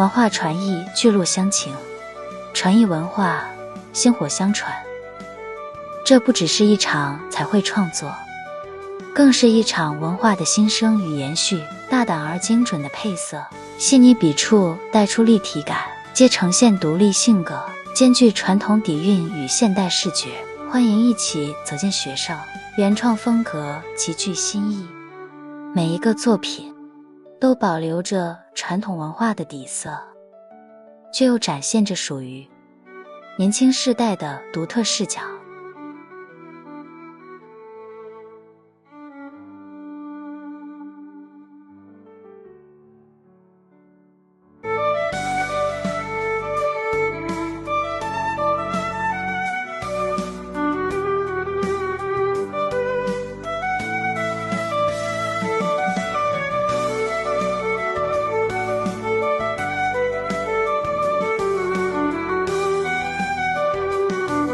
文化传艺，聚路乡情，传艺文化，薪火相传。这不只是一场彩绘创作，更是一场文化的新生与延续。大胆而精准的配色，细腻笔触带出立体感，皆呈现独立性格，兼具传统底蕴与现代视觉。欢迎一起走进学校，原创风格极具新意，每一个作品都保留着传统文化的底色，却又展现着属于年轻世代的独特视角。